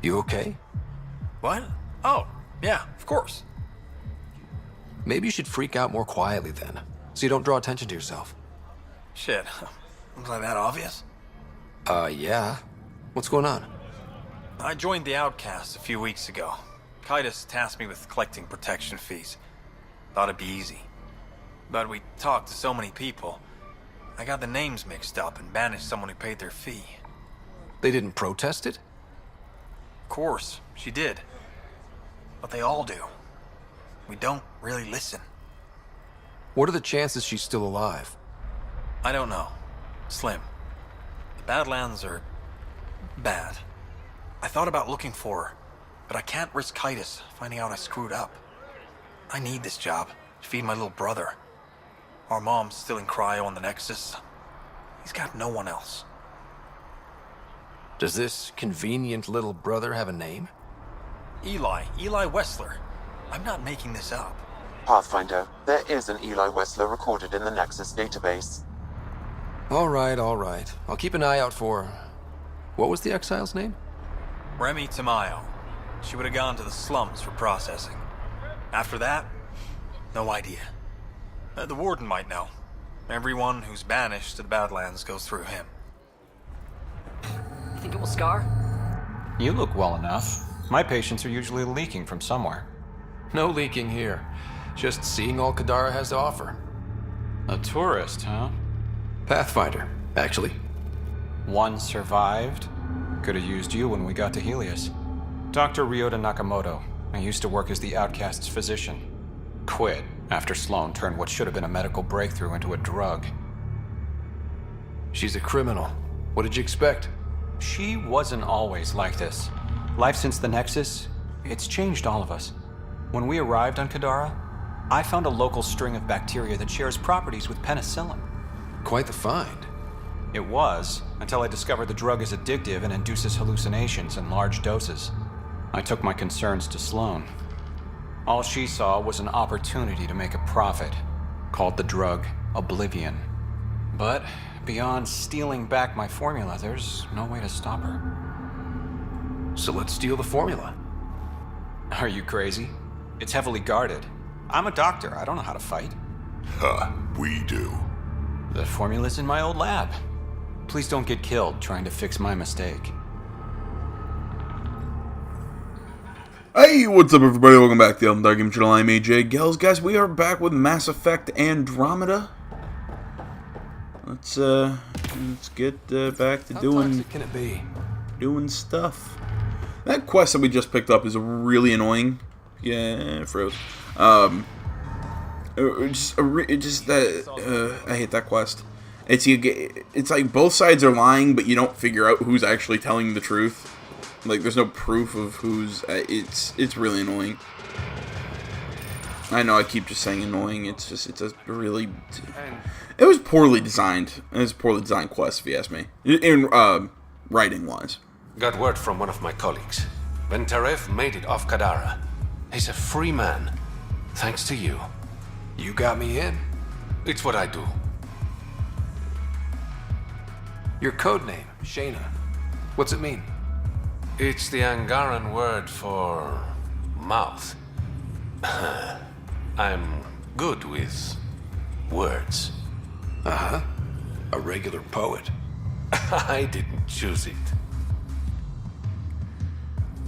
You okay? What? Oh, yeah, of course. Maybe you should freak out more quietly then, so you don't draw attention to yourself. Shit. Was I that obvious? Yeah. What's going on? I joined the Outcasts a few weeks ago. Kaitis tasked me with collecting protection fees. Thought it'd be easy. But we talked to so many people, I got the names mixed up and banished someone who paid their fee. They didn't protest it? Of course, she did. But they all do. We don't really listen. What are the chances she's still alive? I don't know. Slim. The Badlands are bad. I thought about looking for her, but I can't risk Kaitis finding out I screwed up. I need this job to feed my little brother. Our mom's still in cryo on the Nexus. He's got no one else. Does this convenient little brother have a name? Eli Wessler. I'm not making this up. Pathfinder, there is an Eli Wessler recorded in the Nexus database. All right. I'll keep an eye out for... What was the exile's name? Remy Tamayo. She would have gone to the slums for processing. After that, no idea. The warden might know. Everyone who's banished to the Badlands goes through him. You think it will scar? You look well enough. My patients are usually leaking from somewhere. No leaking here. Just seeing all Kadara has to offer. A tourist, huh? Pathfinder, actually. One survived. Could have used you when we got to Helios. Dr. Ryota Nakamoto. I used to work as the Outcast's physician. Quit after Sloan turned what should have been a medical breakthrough into a drug. She's a criminal. What did you expect? She wasn't always like this. Life since the Nexus, it's changed all of us. When we arrived on Kadara, I found a local string of bacteria that shares properties with penicillin. Quite the find. It was, until I discovered the drug is addictive and induces hallucinations in large doses. I took my concerns to Sloan. All she saw was an opportunity to make a profit, called the drug Oblivion. But beyond stealing back my formula, there's no way to stop her. So let's steal the formula. Are you crazy? It's heavily guarded. I'm a doctor, I don't know how to fight. We do. The formula's in my old lab. Please don't get killed trying to fix my mistake. Hey, what's up everybody? Welcome back to the Elden Dark Game Channel. I'm AJ Gels. Guys, we are back with Mass Effect Andromeda. Let's get back to How doing toxic can it be? stuff. That quest that we just picked up is really annoying. Yeah, it froze. I hate that quest. It's like both sides are lying, but you don't figure out who's actually telling the truth. Like, there's no proof of who's... It's really annoying. I know, I keep just saying annoying. It's a really... It was poorly designed. It was a poorly designed quest, if you ask me. In, writing-wise. Got word from one of my colleagues. Venterev made it off Kadara. He's a free man. Thanks to you. You got me in. It's what I do. Your code name, Shayna. What's it mean? It's the Angaran word for mouth. I'm good with words. Uh-huh. A regular poet. I didn't choose it.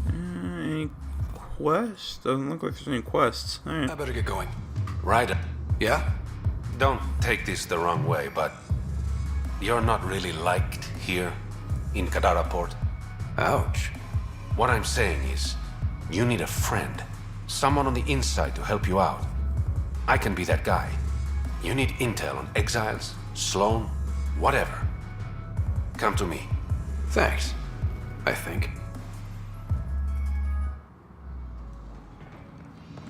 Any quests? Doesn't look like there's any quests. Alright. I better get going. Right. Yeah? Don't take this the wrong way, but you're not really liked here in Kadara Port. Ouch. What I'm saying is, you need a friend. Someone on the inside to help you out. I can be that guy. You need intel on exiles, Sloan, whatever. Come to me. Thanks. I think.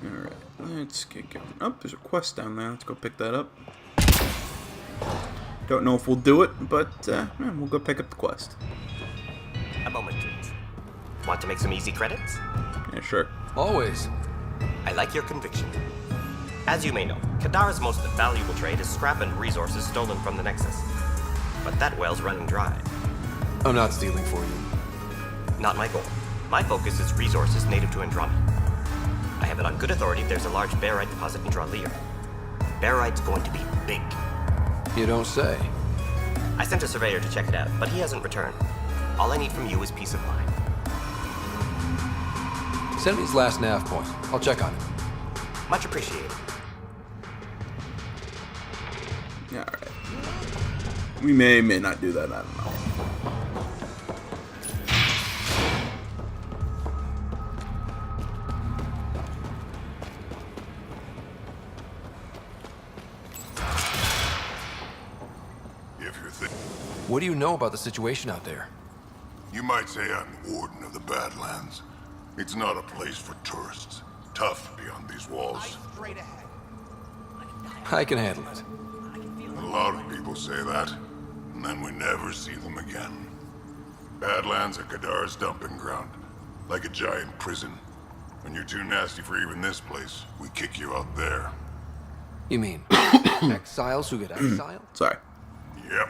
Alright, let's get going. Oh, there's a quest down there. Let's go pick that up. Don't know if we'll do it, but we'll go pick up the quest. A moment, please. Want to make some easy credits? Yeah, sure. Always. I like your conviction. As you may know, Kadara's most valuable trade is scrap and resources stolen from the Nexus. But that well's running dry. I'm not stealing for you. Not my goal. My focus is resources native to Andromeda. I have it on good authority there's a large barite deposit in Dralier. Barite's going to be big. You don't say. I sent a surveyor to check it out, but he hasn't returned. All I need from you is peace of mind. Send me his last nav point. I'll check on it. Much appreciated. Yeah, alright. We may not do that, I don't know. If you're thinking, What do you know about the situation out there? you might say I'm warden of the Badlands. It's not a place for tourists. Tough beyond these walls. I can handle it. A lot of people say that, and then we never see them again. Badlands are Kadar's dumping ground, like a giant prison. When you're too nasty for even this place, we kick you out there. You mean exiles who get exiled? Sorry. Yep,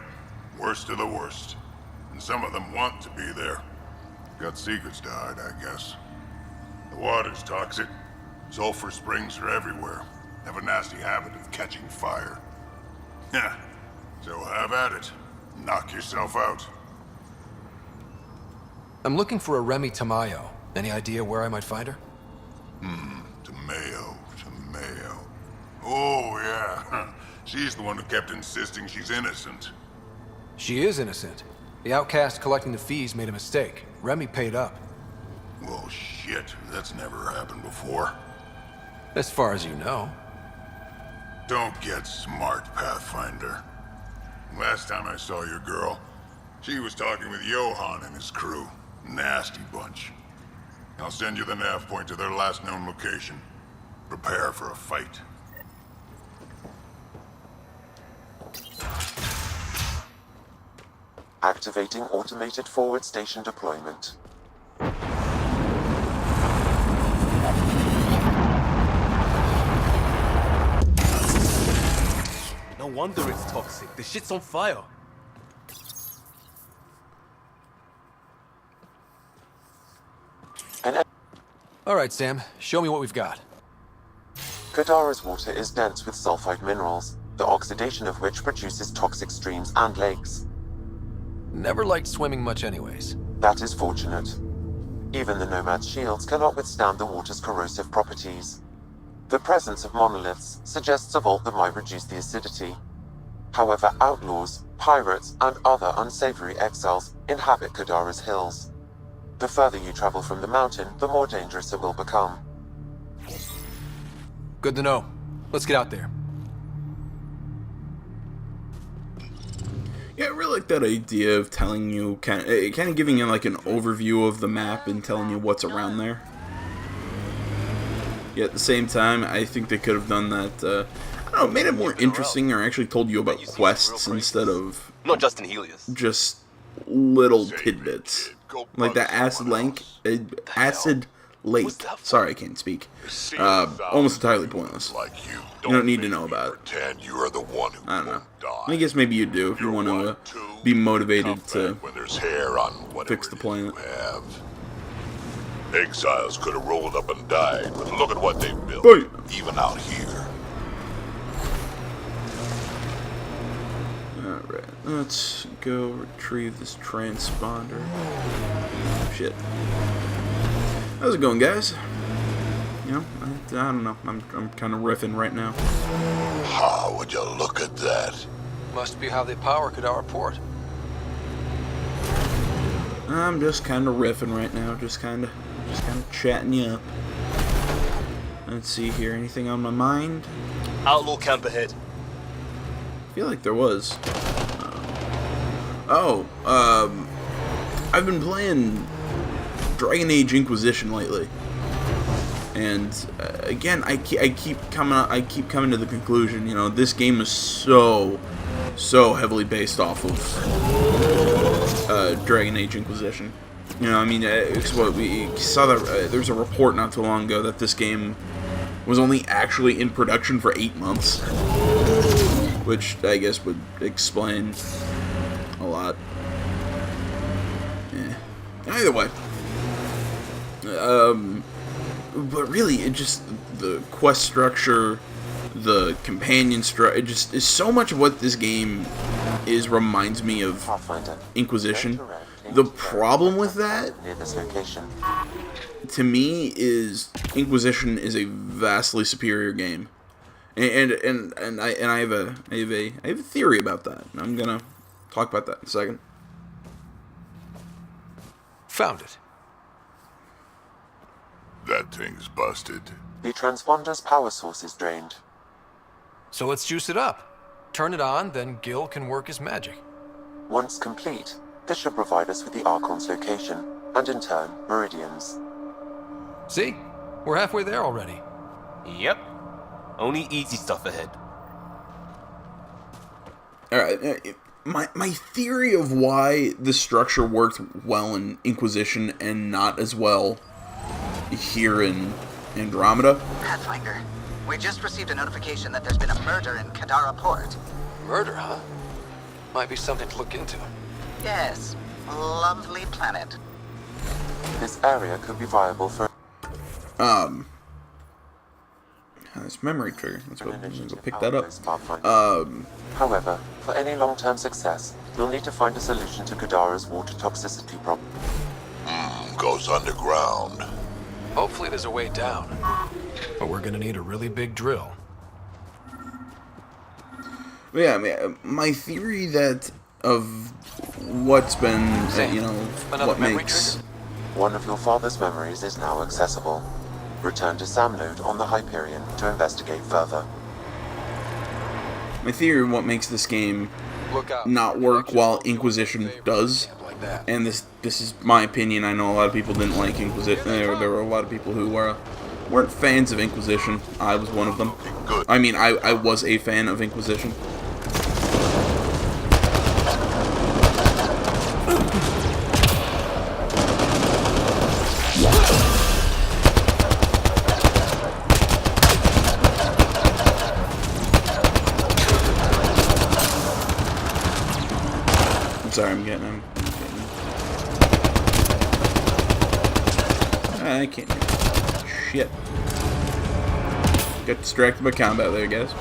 worst of the worst. And some of them want to be there. Got secrets to hide, I guess. The water's toxic. Sulfur springs are everywhere. Have a nasty habit of catching fire. Yeah, so have at it. Knock yourself out. I'm looking for a Remy Tamayo. Any idea where I might find her? Tamayo. Oh, yeah. She's the one who kept insisting she's innocent. She is innocent. The outcast collecting the fees made a mistake. Remy paid up. Well, shit. That's never happened before. As far as you know. Don't get smart, Pathfinder. Last time I saw your girl, she was talking with Johan and his crew. Nasty bunch. I'll send you the nav point to their last known location. Prepare for a fight. Activating automated forward station deployment. No wonder it's toxic. The shit's on fire. All right, Sam. Show me what we've got. Kadara's water is dense with sulfide minerals, the oxidation of which produces toxic streams and lakes. Never liked swimming much anyways. That is fortunate. Even the Nomad's shields cannot withstand the water's corrosive properties. The presence of monoliths suggests a vault that might reduce the acidity. However, outlaws, pirates, and other unsavory exiles inhabit Kadara's hills. The further you travel from the mountain, the more dangerous it will become. Good to know. Let's get out there. Yeah, I really like that idea of telling you, kind of giving you like an overview of the map and telling you what's around there. Yet at the same time, I think they could have done that, I don't know, made it more interesting or actually told you about quests instead of Not Justin Helios. just little tidbits. Like that acid lake, sorry, I can't speak. Almost entirely pointless. Like You don't need to know about it. Pretend you are the one who I don't know. won't die. I guess maybe you do if you want to be motivated to when there's hair on whatever fix the planet. you have. Exiles could have rolled up and died, but look at what they've built. Boy. Even out here. Alright, let's go retrieve this transponder. Shit. How's it going, guys? You know, I don't know. I'm kind of riffing right now. How would you look at that? Must be how they power Kadara Port. I'm just kind of riffing right now. Just kind of chatting you up. Let's see here. Anything on my mind? Outlaw camp ahead. I feel like there was. I've been playing Dragon Age Inquisition lately, and again, I keep coming to the conclusion. You know, this game is so heavily based off of Dragon Age Inquisition. You know, I mean, it's what we saw that there's a report not too long ago that this game was only actually in production for 8 months, which I guess would explain a lot. Yeah. Either way, But really, it just, the quest structure, the companion structure, it just is so much of what this game is reminds me of Inquisition. The problem with that, near this location. to me, is Inquisition is a vastly superior game, and I have a theory about that. I'm gonna talk about that in a second. Found it. That thing's busted. The transponder's power source is drained. So let's juice it up. Turn it on, then Gil can work his magic. Once complete, this should provide us with the Archon's location, and in turn, Meridian's. See? We're halfway there already. Yep. Only easy stuff ahead. Alright, my theory of why this structure worked well in Inquisition and not as well here in Andromeda. Pathfinder, we just received a notification that there's been a murder in Kadara Port. Murder, huh? Might be something to look into. Yes, lovely planet. This area could be viable for This memory trigger. Let's go pick that up. However, for any long-term success, we'll need to find a solution to Kadara's water toxicity problem. Goes underground. Hopefully there's a way down. But we're gonna need a really big drill. Yeah, I mean, my theory that of what's been, what makes... One of your father's memories is now accessible. Return to Sam Node on the Hyperion to investigate further. My theory of what makes this game not work while Inquisition does, and this is my opinion. I know a lot of people didn't like Inquisition. There were a lot of people who weren't fans of Inquisition. I was one of them. I mean, I was a fan of Inquisition. Sorry, I'm getting. I can't. Shit. Got distracted by combat there, guys.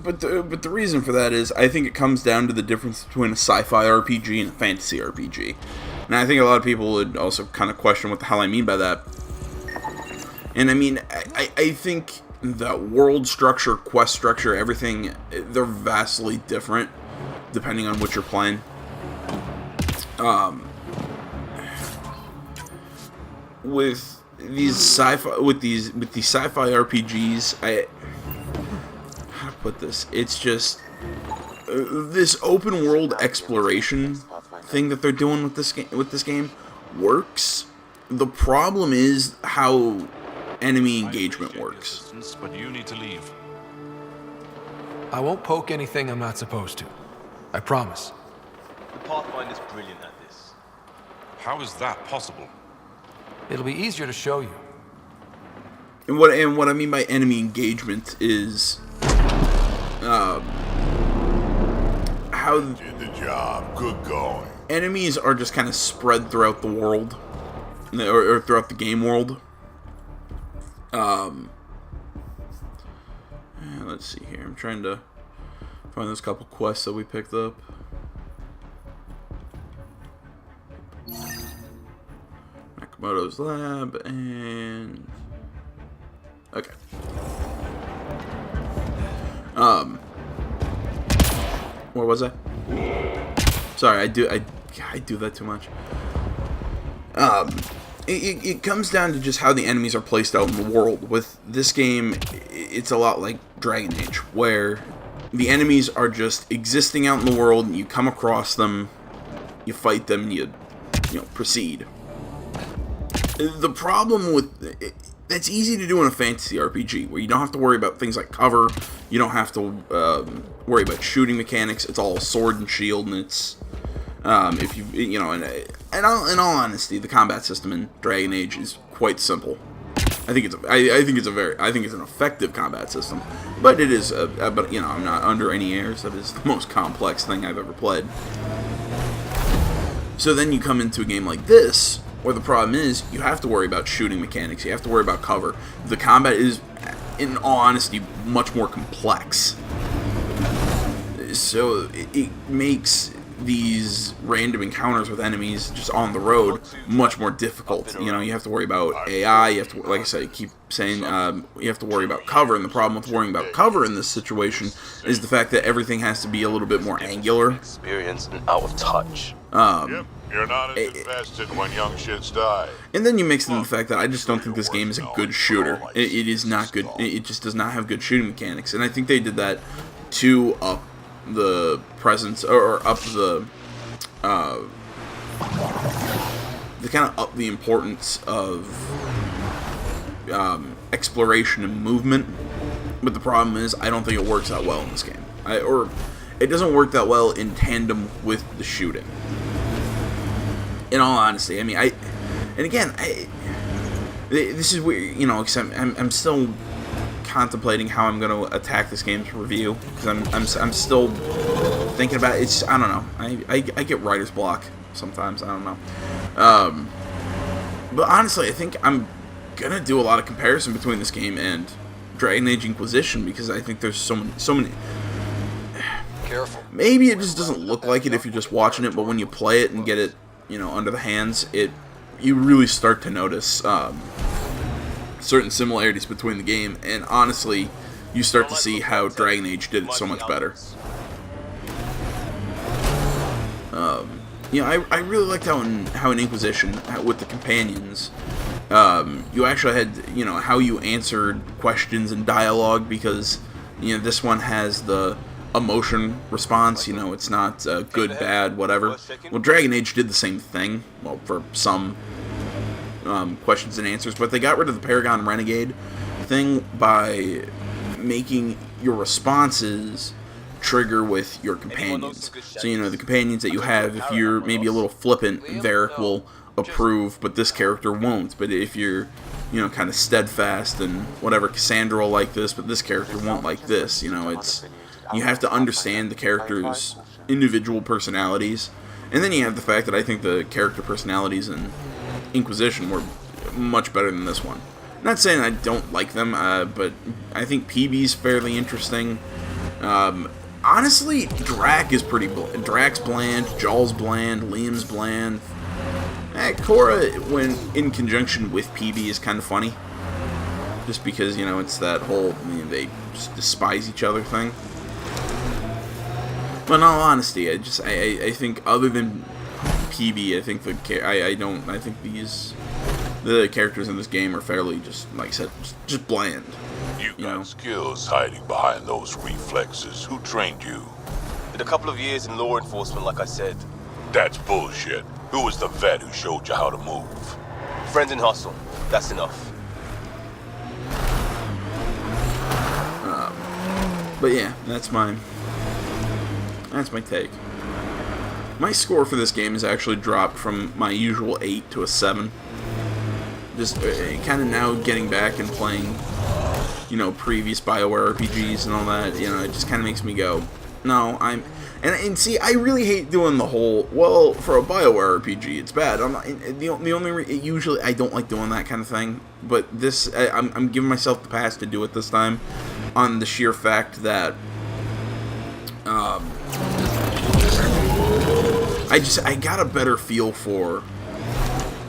But the reason for that is I think it comes down to the difference between a sci-fi RPG and a fantasy RPG. And I think a lot of people would also kind of question what the hell I mean by that. And I mean, I think the world structure, quest structure, everything, they're vastly different depending on what you're playing. With these sci-fi RPGs, how to put this? It's just this open world exploration thing that they're doing with this game works. The problem is how enemy engagement works. But you need to leave. I won't poke anything I'm not supposed to. I promise. The Pathfinder's brilliant at this. How is that possible? It'll be easier to show you. And what I mean by enemy engagement is how Did the job. Good going. enemies are just kind of spread throughout the world, or throughout the game world. Let's see here. I'm trying to find those couple quests that we picked up. Nakamoto's lab and okay. Where was I? Sorry, I do that too much. It comes down to just how the enemies are placed out in the world. With this game, it's a lot like Dragon Age, where the enemies are just existing out in the world, and you come across them, you fight them, and you proceed. The problem with that's easy to do in a fantasy RPG, where you don't have to worry about things like cover, you don't have to worry about shooting mechanics. It's all sword and shield, and it's if in all honesty, the combat system in Dragon Age is quite simple. I think it's an effective combat system, but it is. But you know, I'm not under any airs. That is the most complex thing I've ever played. So then you come into a game like this, where the problem is you have to worry about shooting mechanics. You have to worry about cover. The combat is, in all honesty, much more complex. So it makes these random encounters with enemies just on the road much more difficult. You know, you have to worry about AI, you have to, like I said, I keep saying, you have to worry about cover, and the problem with worrying about cover in this situation is the fact that everything has to be a little bit more angular. Experienced and out of touch. Yep, you're not as invested when young shits die. And then you mix in the fact that I just don't think this game is a good shooter. It is not good. It just does not have good shooting mechanics, and I think they did that to up the presence, or up the kind of up the importance of exploration and movement. But the problem is, I don't think it works out well in this game, or it doesn't work that well in tandem with the shooting. In all honesty, I mean, this is weird, you know, because I'm still contemplating how I'm going to attack this game's review, because I'm still thinking about it. It's, I don't know, I get writer's block sometimes. I don't know, but honestly, I think I'm gonna do a lot of comparison between this game and Dragon Age Inquisition, because I think there's so many. Careful. Maybe it just doesn't look like it if you're just watching it, but when you play it and get it, you know, under the hands, you really start to notice certain similarities between the game, and honestly, you start to see how Dragon Age did it so much better. You know, I really liked how in Inquisition, with the companions, you actually had, you know, how you answered questions and dialogue, because, you know, this one has the emotion response, you know, it's not good, bad, whatever. Well, Dragon Age did the same thing, well, for some questions and answers, but they got rid of the Paragon Renegade thing by making your responses trigger with your companions. So, you know, the companions that you have, if you're maybe a little flippant, Varric will approve, but this character won't. But if you're, you know, kind of steadfast and whatever, Cassandra will like this, but this character won't like this. You know, you have to understand the character's individual personalities. And then you have the fact that I think the character personalities in Inquisition were much better than this one. Not saying I don't like them, but I think PB's fairly interesting. Honestly, Drac is pretty bland. Drac's bland, Jaw's bland, Liam's bland. Cora, when in conjunction with PB, is kind of funny. Just because, you know, it's that whole, I mean, they just despise each other thing. But in all honesty, I think other than PB, I think the characters in this game are fairly, just like I said, just bland. You got skills hiding behind those reflexes. Who trained you? Did a couple of years in law enforcement, like I said. That's bullshit. Who was the vet who showed you how to move? Friends in hustle. That's enough. But yeah, that's my take. My score for this game has actually dropped from my usual 8 to a 7. Just kind of now getting back and playing, you know, previous BioWare RPGs and all that, you know, it just kind of makes me go, no, and see, I really hate doing the whole, well, for a BioWare RPG, it's bad. I'm not, usually I don't like doing that kind of thing, but this, I'm giving myself the pass to do it this time, on the sheer fact that, I got a better feel for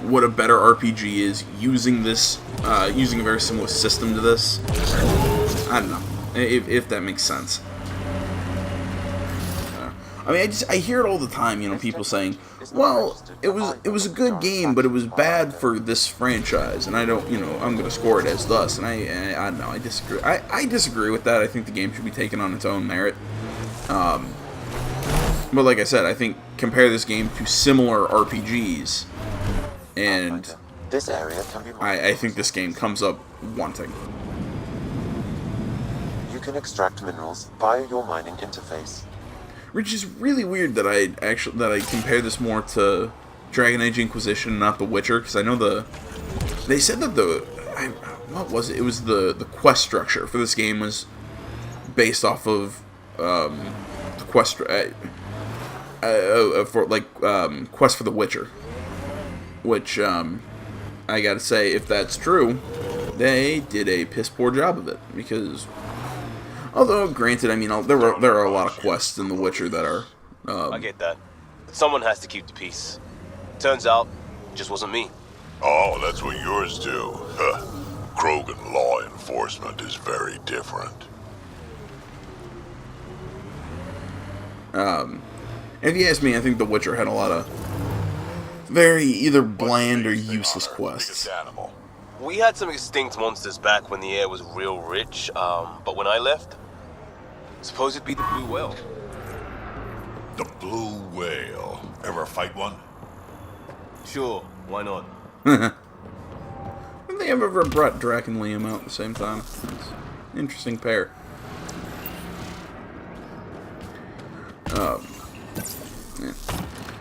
what a better RPG is using this, using a very similar system to this. I don't know, if that makes sense. I mean, I hear it all the time, you know, people saying, well, it was a good game, but it was bad for this franchise, and I don't, you know, I'm going to score it as thus, and I don't know, I disagree. I disagree with that. I think the game should be taken on its own merit. But like I said, I think compare this game to similar RPGs, and This area can be I think this game comes up wanting. You can extract minerals via your mining interface. Which is really weird that I compare this more to Dragon Age Inquisition, not The Witcher, because I know they said that what was it? It was the quest structure for this game was based off of the quest for Quest for the Witcher, which I gotta say, if that's true, they did a piss poor job of it. Because, although granted, I mean, there are a lot of quests in The Witcher that are. I get that. But someone has to keep the peace. Turns out, it just wasn't me. Oh, that's what yours do. Huh. Krogan law enforcement is very different. If you ask me, I think The Witcher had a lot of very either bland or useless quests. We had some extinct monsters back when the air was real rich, but when I left, suppose it'd be the blue whale. The blue whale. Ever fight one? Sure, why not? Have they ever brought Drac and Liam out at the same time? It's an interesting pair. Yeah.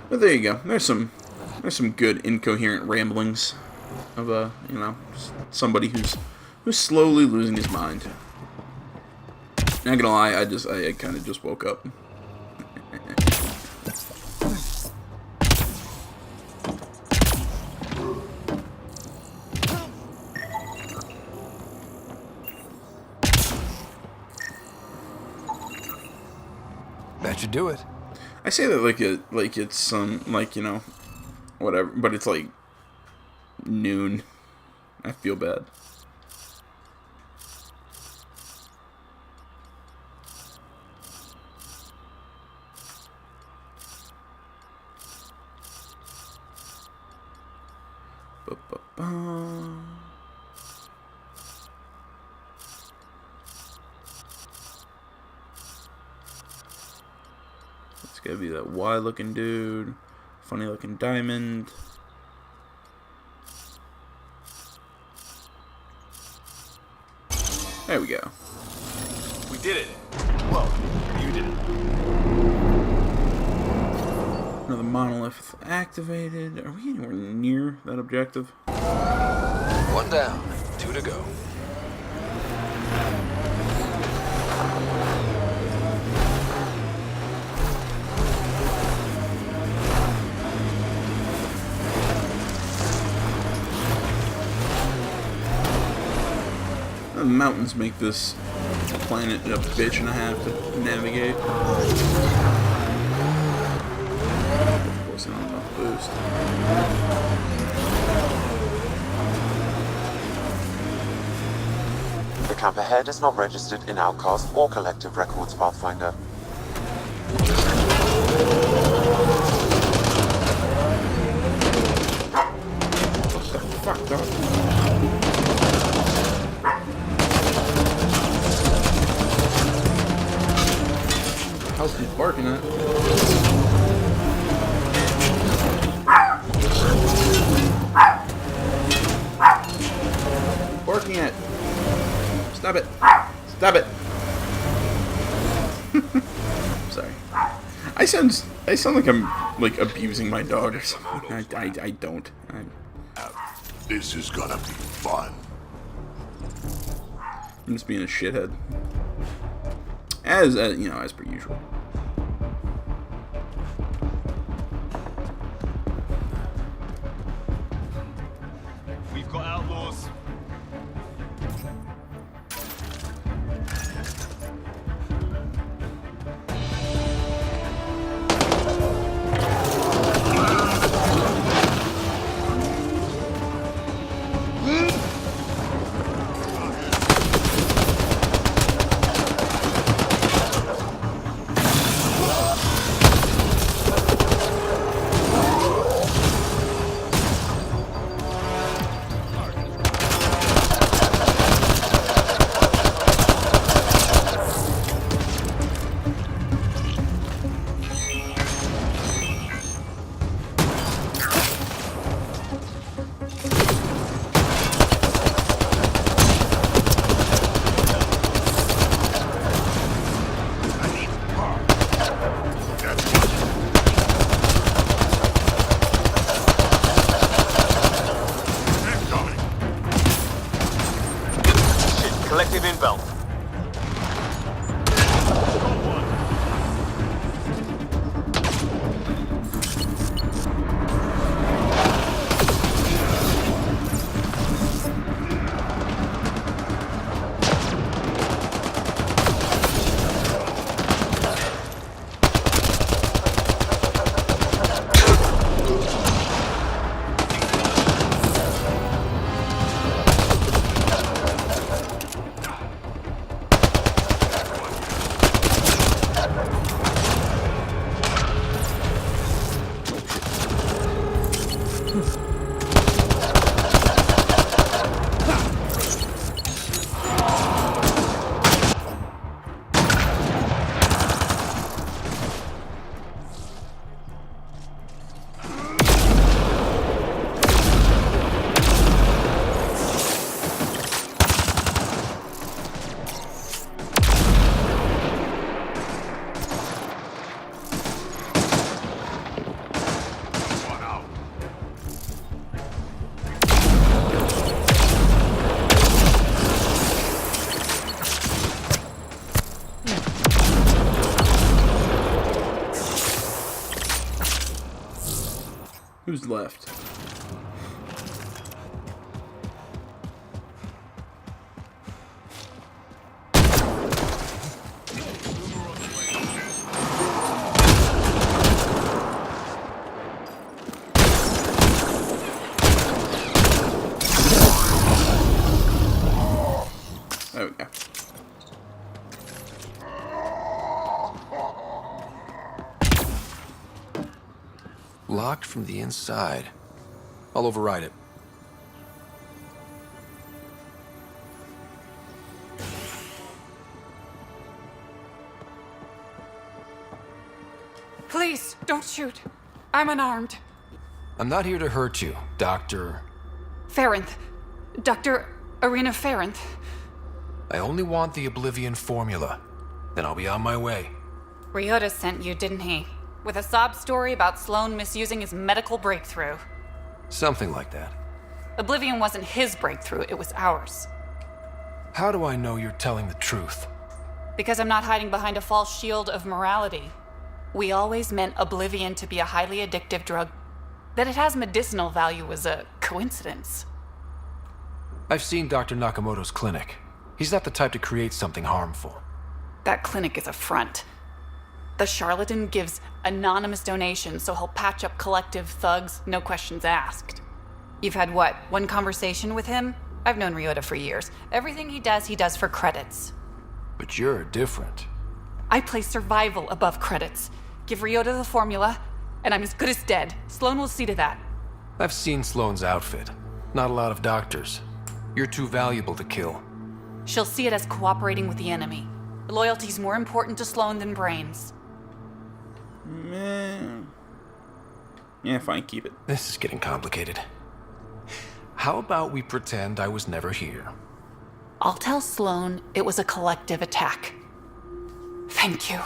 But there you go. There's some good incoherent ramblings of somebody who's slowly losing his mind. Not gonna lie, I kind of just woke up. That should do it. I say that like it's some whatever, but it's like noon. I feel bad. Ba-ba-ba. It's gotta be that Y-looking dude, funny-looking diamond. There we go. We did it. Well, you did it. Another monolith activated. Are we anywhere near that objective? 1 down, 2 to go. The mountains make this planet a bitch and a half to navigate. Of course, not enough boost. The camp ahead is not registered in Outcast or Collective Records Pathfinder. What the fuck, dog? How's he barking at? Barking at? Stop it! Stop it! Sorry. I sound like I'm abusing my dog or something. I don't. This is gonna be fun. I'm just being a shithead. As per usual. We've got outlaws. Who's left? There we go. Locked from the inside. I'll override it. Please, don't shoot. I'm unarmed. I'm not here to hurt you, Doctor. Farenth. Dr. Arena Farenth. I only want the Oblivion formula. Then I'll be on my way. Ryota sent you, didn't he? With a sob story about Sloan misusing his medical breakthrough. Something like that. Oblivion wasn't his breakthrough, it was ours. How do I know you're telling the truth? Because I'm not hiding behind a false shield of morality. We always meant Oblivion to be a highly addictive drug. That it has medicinal value was a coincidence. I've seen Dr. Nakamoto's clinic. He's not the type to create something harmful. That clinic is a front. The charlatan gives anonymous donations so he'll patch up collective thugs, no questions asked. You've had what, one conversation with him? I've known Ryota for years. Everything he does for credits. But you're different. I place survival above credits. Give Ryota the formula, and I'm as good as dead. Sloan will see to that. I've seen Sloane's outfit. Not a lot of doctors. You're too valuable to kill. She'll see it as cooperating with the enemy. Loyalty's more important to Sloan than brains. Man. Yeah, fine, keep it. This is getting complicated. How about we pretend I was never here? I'll tell Sloan it was a collective attack. Thank you.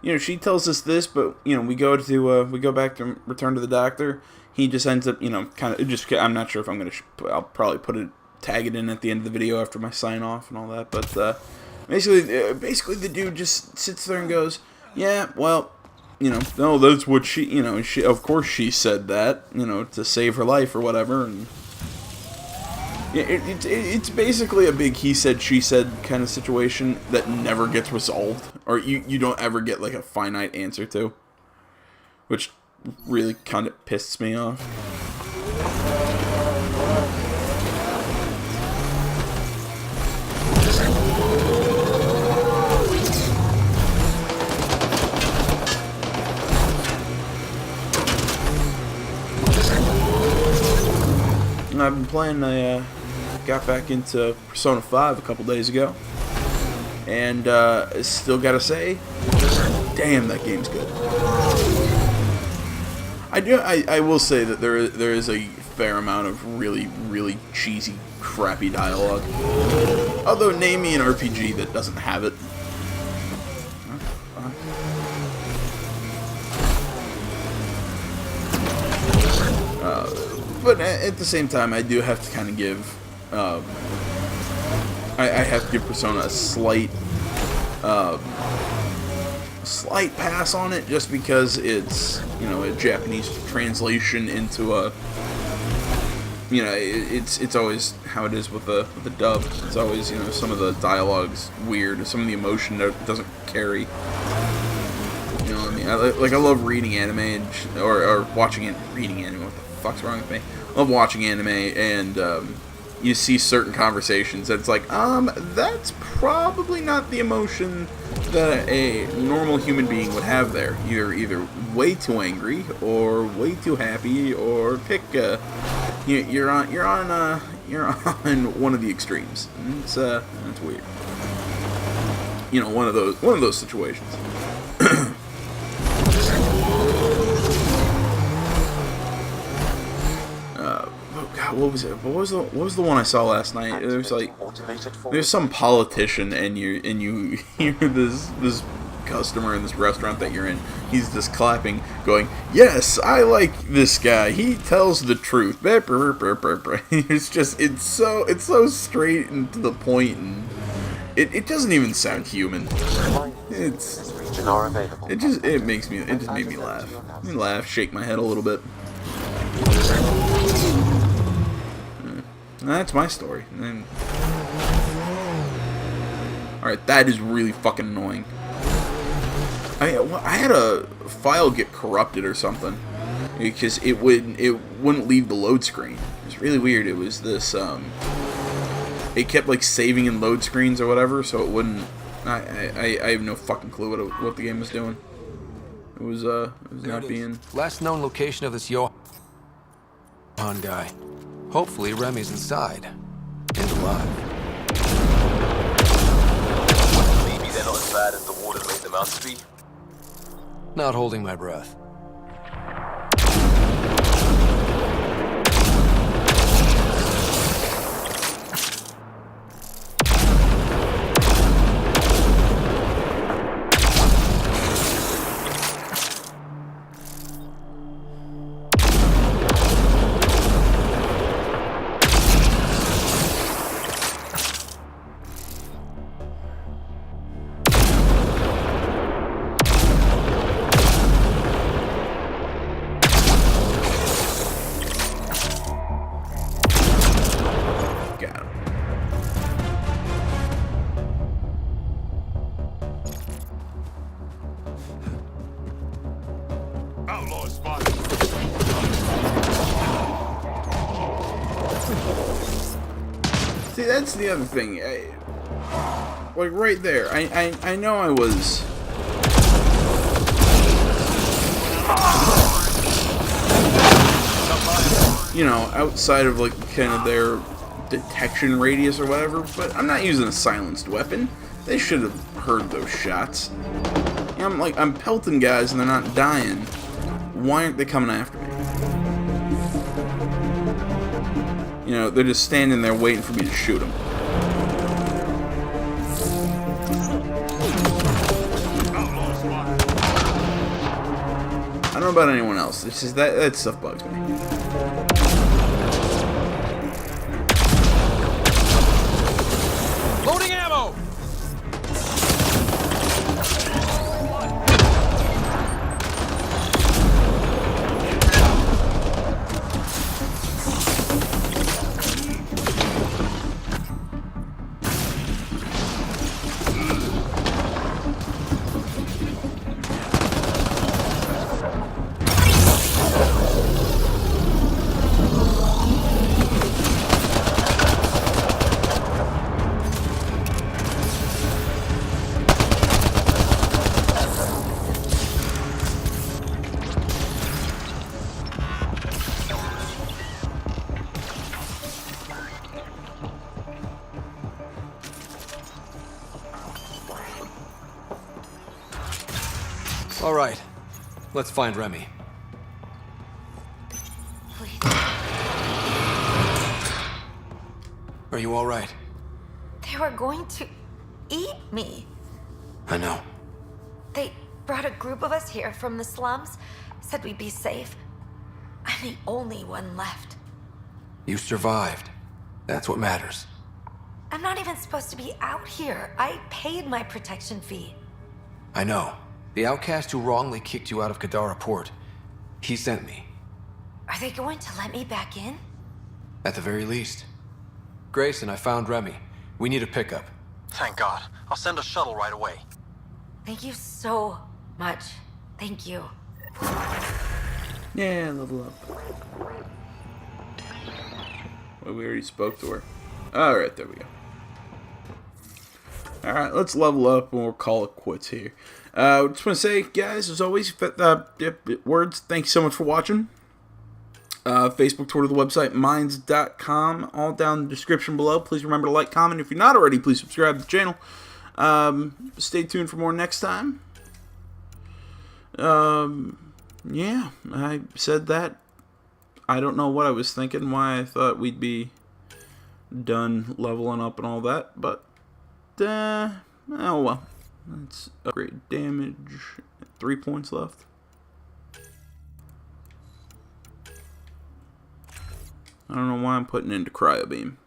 You know, she tells us this, but, you know, we go back to Return to the Doctor. He just ends up, you know, kind of, just, I'm not sure if I'm going to, I'll probably tag it in at the end of the video after my sign off and all that, but, basically the dude just sits there and goes, yeah, well, you know, no, that's what she, you know, of course she said that, you know, to save her life or whatever, and yeah, it's basically a big he said, she said kind of situation that never gets resolved, or you don't ever get, like, a finite answer to, which really kind of pisses me off. I've been playing, I got back into Persona 5 a couple days ago, and still gotta say, damn, that game's good. I will say that there is a fair amount of really, really cheesy, crappy dialogue. Although, name me an RPG that doesn't have it. But at the same time, I do have to kind of give, I have to give Persona a slight pass on it, just because it's, you know, a Japanese translation into a, you know, it's always how it is with the dub. It's always, you know, some of the dialogue's weird, some of the emotion doesn't carry. You know what I mean? I love reading anime and or watching it, reading anime. What the fuck's wrong with me? I love watching anime, and you see certain conversations that's like, that's probably not the emotion that a normal human being would have there. Either way too angry or way too happy, or pick. You're on one of the extremes. And it's weird. You know, one of those situations. What was it? What was the one I saw last night? It was like there's some politician, and you hear this customer in this restaurant that you're in. He's just clapping, going, "Yes, I like this guy. He tells the truth." It's so straight and to the point, and it doesn't even sound human. It's oxygen are available. It just made me laugh. Let me laugh, shake my head a little bit. That's my story. Alright, that is really fucking annoying. I had a file get corrupted or something because it wouldn't leave the load screen. It was really weird. It was this it kept like saving in load screens or whatever, so it wouldn't. I have no fucking clue what the game was doing. It was not being. Last known location of this Johan guy. Hopefully Remy's inside and alive. Maybe they're not as bad as the water made them out to be. Not holding my breath. See, that's the other thing. Like right there, I know I was. You know, outside of like kind of their detection radius or whatever, but I'm not using a silenced weapon. They should have heard those shots. You know, I'm pelting guys and they're not dying. Why aren't they coming after me? You know, they're just standing there waiting for me to shoot them. I don't know about anyone else. It's just that stuff bugs me. Loading ammo! All right, let's find Remy. Please. Are you all right? They were going to eat me. I know. They brought a group of us here from the slums, said we'd be safe. I'm the only one left. You survived. That's what matters. I'm not even supposed to be out here. I paid my protection fee. I know. The outcast who wrongly kicked you out of Kadara Port. He sent me. Are they going to let me back in? At the very least. Grayson, I found Remy. We need a pickup. Thank God. I'll send a shuttle right away. Thank you so much. Thank you. Yeah, level up. Well, we already spoke to her. Alright, there we go. Alright, let's level up and we'll call it quits here. Just want to say, guys, as always, words, thank you so much for watching. Facebook, Twitter, the website, minds.com, all down in the description below. Please remember to like, comment. If you're not already, please subscribe to the channel. Stay tuned for more next time. Yeah, I said that. I don't know what I was thinking, why I thought we'd be done leveling up and all that, but, oh well. Let's upgrade damage. 3 points left. I don't know why I'm putting into cryo beam.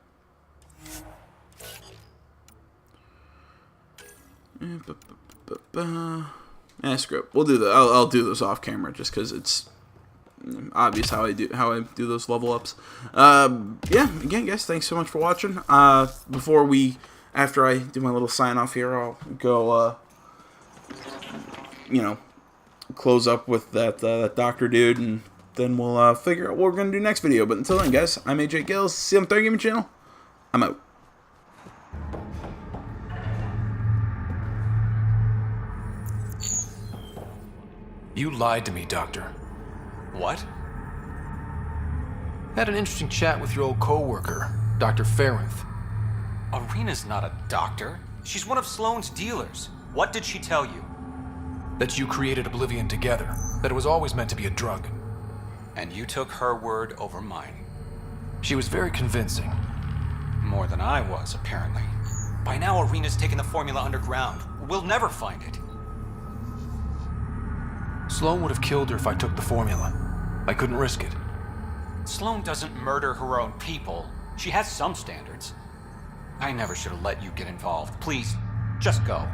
Screw it. We'll do that. I'll do this off camera just because it's obvious how I do those level ups. Yeah. Again, guys, thanks so much for watching. After I do my little sign off here, I'll go. Close up with that doctor dude, and then we'll figure out what we're gonna do next video. But until then, guys, I'm AJ Gills. See you on the Third Gaming Channel. I'm out. You lied to me, Doctor. What? Had an interesting chat with your old co-worker, Dr. Farrenth. Arena's not a doctor. She's one of Sloane's dealers. What did she tell you? That you created Oblivion together. That it was always meant to be a drug. And you took her word over mine. She was very convincing. More than I was, apparently. By now, Arena's taken the formula underground. We'll never find it. Sloane would have killed her if I took the formula. I couldn't risk it. Sloane doesn't murder her own people. She has some standards. I never should have let you get involved. Please, just go.